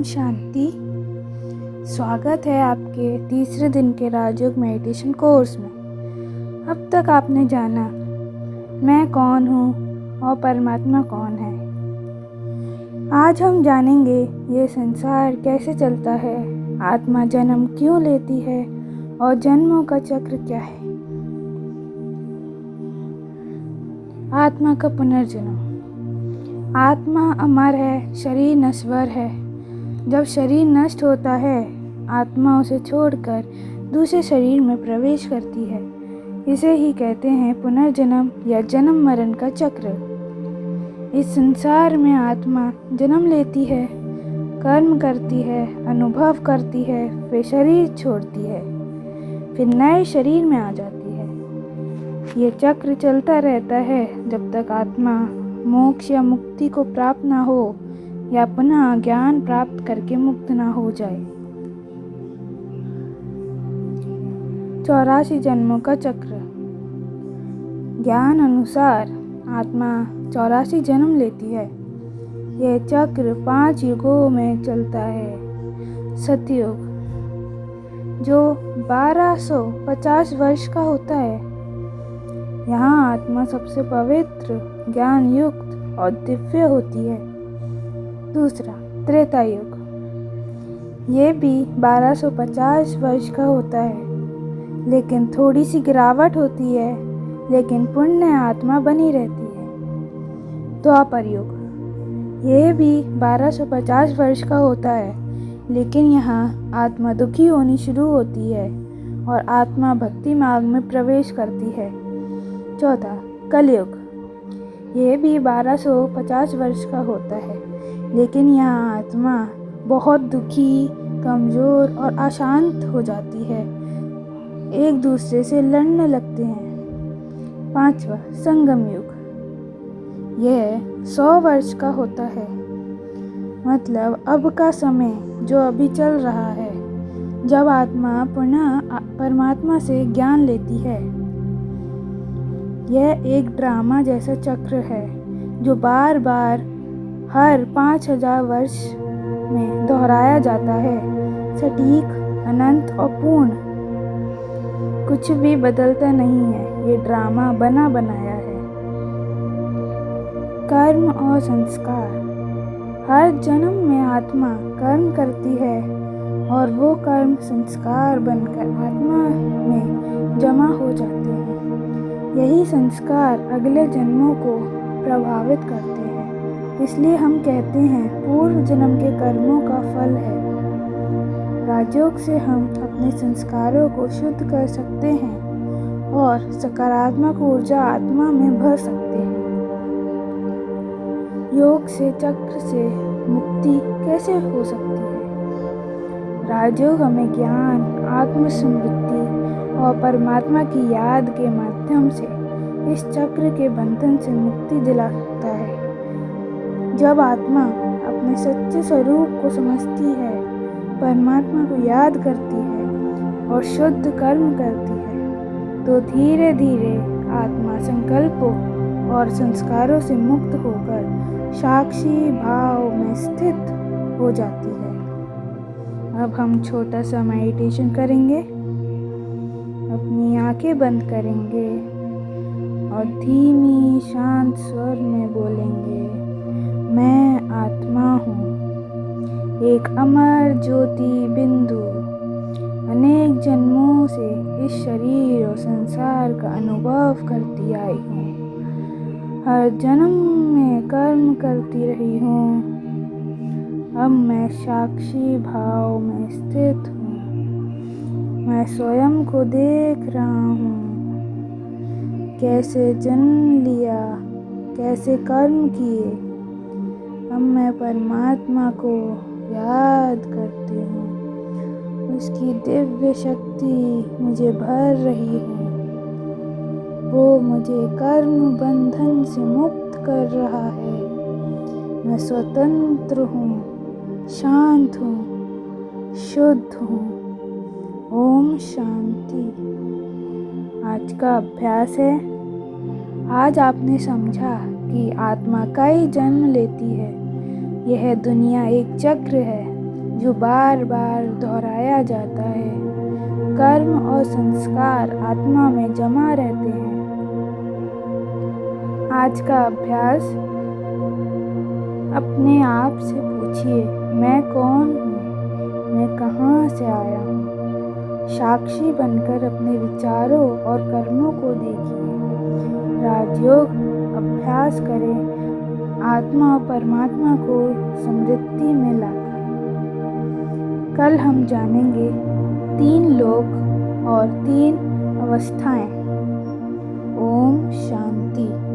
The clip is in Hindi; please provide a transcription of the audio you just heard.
शांति। स्वागत है आपके तीसरे दिन के राजयोग मेडिटेशन कोर्स में। अब तक आपने जाना मैं कौन हूँ और परमात्मा कौन है। आज हम जानेंगे ये संसार कैसे चलता है, आत्मा जन्म क्यों लेती है और जन्मों का चक्र क्या है। आत्मा का पुनर्जन्म। आत्मा अमर है, शरीर नश्वर है। जब शरीर नष्ट होता है, आत्मा उसे छोड़कर दूसरे शरीर में प्रवेश करती है। इसे ही कहते हैं पुनर्जन्म या जन्म मरण का चक्र। इस संसार में आत्मा जन्म लेती है, कर्म करती है, अनुभव करती है, फिर शरीर छोड़ती है, फिर नए शरीर में आ जाती है। ये चक्र चलता रहता है जब तक आत्मा मोक्ष या मुक्ति को प्राप्त ना हो या पुनः ज्ञान प्राप्त करके मुक्त ना हो जाए। 84 जन्मों का चक्र। ज्ञान अनुसार आत्मा 84 जन्म लेती है। यह चक्र 5 युगों में चलता है। सतयुग जो 1250 वर्ष का होता है। यहाँ आत्मा सबसे पवित्र, ज्ञान युक्त और दिव्य होती है। दूसरा त्रेता युग। ये भी 1250 वर्ष का होता है, लेकिन थोड़ी सी गिरावट होती है, लेकिन पुण्य आत्मा बनी रहती है। द्वापर युग। ये भी 1250 वर्ष का होता है, लेकिन यहाँ आत्मा दुखी होनी शुरू होती है और आत्मा भक्ति मार्ग में प्रवेश करती है। चौथा कलयुग। ये भी 1250 वर्ष का होता है, लेकिन यहाँ आत्मा बहुत दुखी, कमज़ोर और अशांत हो जाती है, एक दूसरे से लड़ने लगते हैं। पांचवा संगम युग। यह 100 वर्ष का होता है, मतलब अब का समय जो अभी चल रहा है, जब आत्मा पुनः परमात्मा से ज्ञान लेती है। यह एक ड्रामा जैसा चक्र है जो बार बार हर 5000 वर्ष में दोहराया जाता है। सटीक, अनंत और पूर्ण, कुछ भी बदलता नहीं है। ये ड्रामा बना बनाया है। कर्म और संस्कार। हर जन्म में आत्मा कर्म करती है और वो कर्म संस्कार बनकर आत्मा में जमा हो जाते हैं। यही संस्कार अगले जन्मों को प्रभावित करते हैं। इसलिए हम कहते हैं पूर्व जन्म के कर्मों का फल है। राजयोग से हम अपने संस्कारों को शुद्ध कर सकते हैं और सकारात्मक ऊर्जा आत्मा में भर सकते हैं। योग से चक्र से मुक्ति कैसे हो सकती है? राजयोग हमें ज्ञान, आत्मस्मृति और परमात्मा की याद के माध्यम से इस चक्र के बंधन से मुक्ति दिलाता है। जब आत्मा अपने सच्चे स्वरूप को समझती है, परमात्मा को याद करती है और शुद्ध कर्म करती है, तो धीरे धीरे आत्मा संकल्पों और संस्कारों से मुक्त होकर साक्षी भाव में स्थित हो जाती है। अब हम छोटा सा मेडिटेशन करेंगे। अपनी आंखें बंद करेंगे और धीमी शांत स्वर में बोलेंगे, मैं आत्मा हूँ, एक अमर ज्योति बिंदु, अनेक जन्मों से इस शरीर और संसार का अनुभव करती आई हूँ। हर जन्म में कर्म करती रही हूँ। अब मैं साक्षी भाव में स्थित हूँ। मैं स्वयं को देख रहा हूँ, कैसे जन्म लिया, कैसे कर्म किए। अब मैं परमात्मा को याद करती हूँ। उसकी दिव्य शक्ति मुझे भर रही है। वो मुझे कर्म बंधन से मुक्त कर रहा है। मैं स्वतंत्र हूँ, शांत हूँ, शुद्ध हूँ। ओम शांति। आज का अभ्यास है। आज आपने समझा कि आत्मा कई जन्म लेती है। यह दुनिया एक चक्र है। जो बार बार दोहराया जाता है। कर्म और संस्कार आत्मा में जमा रहते हैं। आज का अभ्यास, अपने आप से पूछिए, मैं कौन हूँ, मैं कहाँ से आया हूँ। साक्षी बनकर अपने विचारों और कर्मों को देखिए। राजयोग अभ्यास करें, आत्मा और परमात्मा को समृद्धि में लाकर। कल हम जानेंगे 3 लोक और 3 अवस्थाएं। ओम शांति।